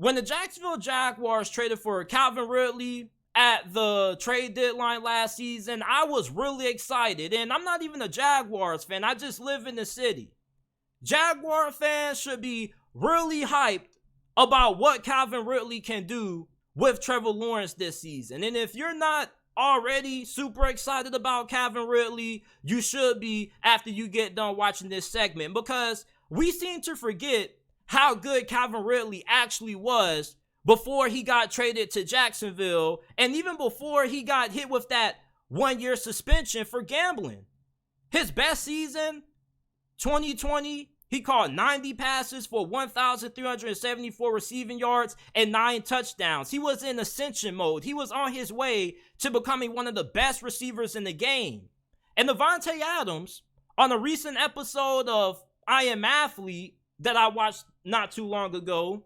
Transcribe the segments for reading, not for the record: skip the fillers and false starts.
When the Jacksonville Jaguars traded for Calvin Ridley at the trade deadline last season, I was really excited. And I'm not even a Jaguars fan. I just live in the city. Jaguar fans should be really hyped about what Calvin Ridley can do with Trevor Lawrence this season. And if you're not already super excited about Calvin Ridley, you should be after you get done watching this segment, because we seem to forget how good Calvin Ridley actually was before he got traded to Jacksonville, and even before he got hit with that 1-year suspension for gambling. His best season, 2020, he caught 90 passes for 1,374 receiving yards and 9 touchdowns. He was in ascension mode. He was on his way to becoming one of the best receivers in the game. And Devontae Adams, on a recent episode of I Am Athlete that I watched not too long ago,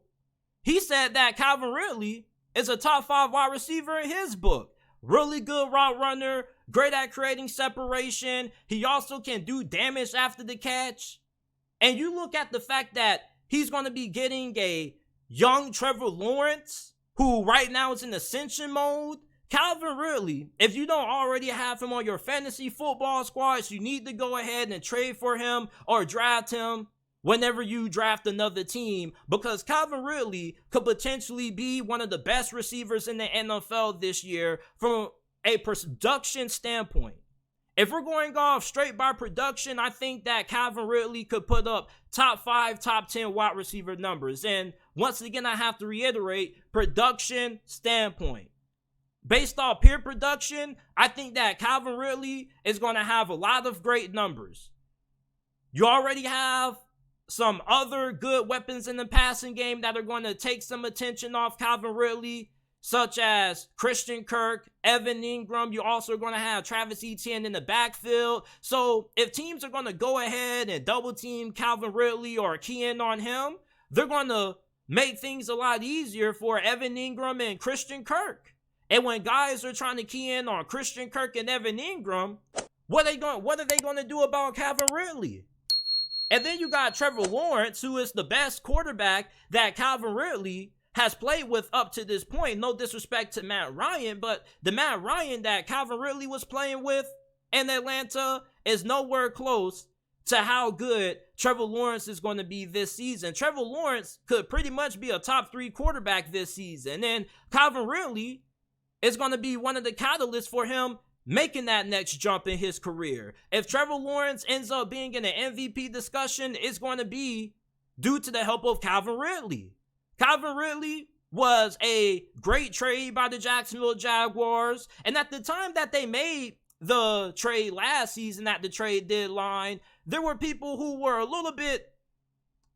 he said that Calvin Ridley is a top 5 wide receiver in his book. Really good route runner, great at creating separation. He also can do damage after the catch. And you look at the fact that he's going to be getting a young Trevor Lawrence, who right now is in ascension mode. Calvin Ridley, if you don't already have him on your fantasy football squads, you need to go ahead and trade for him or draft him whenever you draft another team, because Calvin Ridley could potentially be one of the best receivers in the NFL this year from a production standpoint. If we're going off straight by production, I think that Calvin Ridley could put up top 5, top 10 wide receiver numbers. And once again, I have to reiterate, production standpoint. Based off pure production, I think that Calvin Ridley is going to have a lot of great numbers. You already have some other good weapons in the passing game that are going to take some attention off Calvin Ridley, such as Christian Kirk, Evan Ingram. You're also going to have Travis Etienne in the backfield. So if teams are going to go ahead and double team Calvin Ridley or key in on him, they're going to make things a lot easier for Evan Ingram and Christian Kirk. And when guys are trying to key in on Christian Kirk and Evan Ingram, what are they going to do about Calvin Ridley? And then you got Trevor Lawrence, who is the best quarterback that Calvin Ridley has played with up to this point. No disrespect to Matt Ryan, but the Matt Ryan that Calvin Ridley was playing with in Atlanta is nowhere close to how good Trevor Lawrence is going to be this season. Trevor Lawrence could pretty much be a top 3 quarterback this season, and Calvin Ridley is going to be one of the catalysts for him making that next jump in his career. If Trevor Lawrence ends up being in an MVP discussion, it's going to be due to the help of Calvin Ridley. Calvin Ridley was a great trade by the Jacksonville Jaguars, and at the time that they made the trade last season at the trade deadline, there were people who were a little bit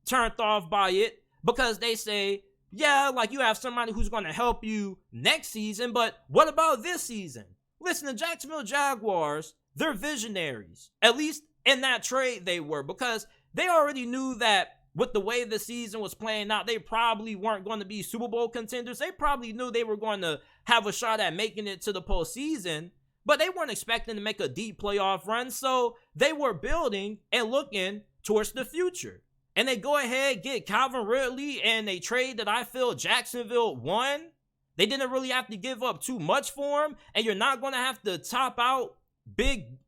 turned off by it because they say, yeah, like you have somebody who's going to help you next season, but what about this season? Listen, the Jacksonville Jaguars, they're visionaries. At least in that trade they were, because they already knew that with the way the season was playing out, they probably weren't going to be Super Bowl contenders. They probably knew they were going to have a shot at making it to the postseason, but they weren't expecting to make a deep playoff run, so they were building and looking towards the future. And they go ahead, get Calvin Ridley, and a trade that I feel Jacksonville won. They didn't really have to give up too much for him, and you're not going to have to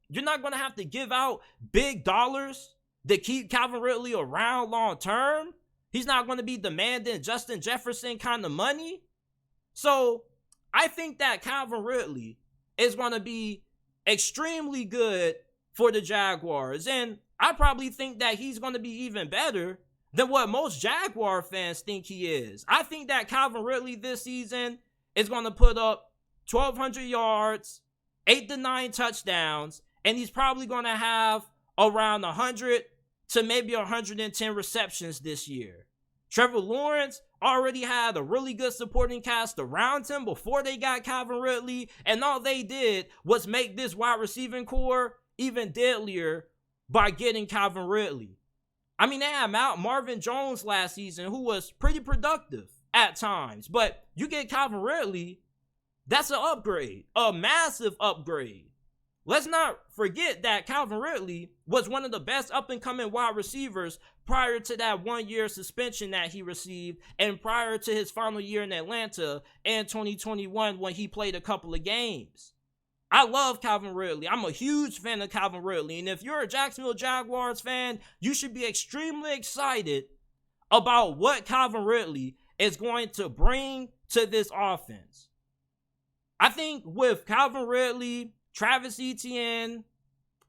you're not going to have to give out big dollars to keep Calvin Ridley around long term. He's not going to be demanding Justin Jefferson kind of money. So I think that Calvin Ridley is going to be extremely good for the Jaguars, and I probably think that he's going to be even better than what most Jaguar fans think he is. I think that Calvin Ridley this season is going to put up 1,200 yards, 8 to 9 touchdowns, and he's probably going to have around 100 to maybe 110 receptions this year. Trevor Lawrence already had a really good supporting cast around him before they got Calvin Ridley, and all they did was make this wide receiving core even deadlier by getting Calvin Ridley. I mean, they had Marvin Jones last season, who was pretty productive at times. But you get Calvin Ridley, that's an upgrade, a massive upgrade. Let's not forget that Calvin Ridley was one of the best up-and-coming wide receivers prior to that 1-year suspension that he received and prior to his final year in Atlanta in 2021 when he played a couple of games. I love Calvin Ridley. I'm a huge fan of Calvin Ridley. And if you're a Jacksonville Jaguars fan, you should be extremely excited about what Calvin Ridley is going to bring to this offense. I think with Calvin Ridley, Travis Etienne,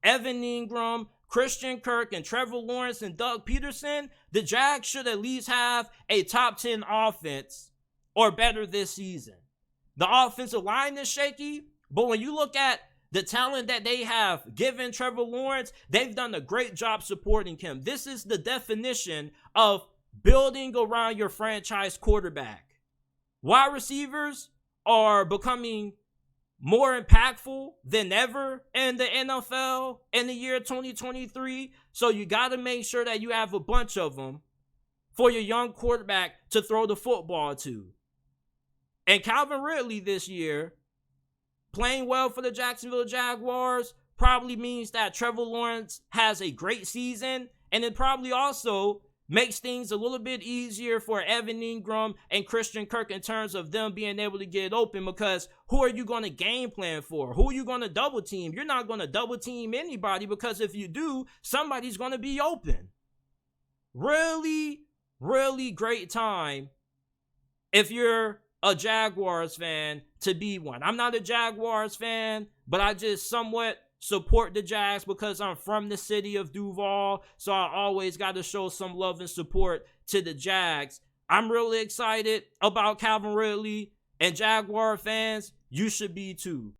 Evan Ingram, Christian Kirk, and Trevor Lawrence and Doug Peterson, the Jags should at least have a top 10 offense or better this season. The offensive line is shaky, but when you look at the talent that they have given Trevor Lawrence, they've done a great job supporting him. This is the definition of building around your franchise quarterback. Wide receivers are becoming more impactful than ever in the NFL in the year 2023. So you got to make sure that you have a bunch of them for your young quarterback to throw the football to. And Calvin Ridley this year, playing well for the Jacksonville Jaguars, probably means that Trevor Lawrence has a great season, and it probably also makes things a little bit easier for Evan Ingram and Christian Kirk in terms of them being able to get open, because who are you going to game plan for? Who are you going to double team? You're not going to double team anybody, because if you do, somebody's going to be open. Really, really great time if you're a Jaguars fan to be one. I'm not a Jaguars fan, but I just somewhat support the Jags because I'm from the city of Duval, so I always got to show some love and support to the Jags. I'm really excited about Calvin Ridley, and Jaguar fans, you should be too.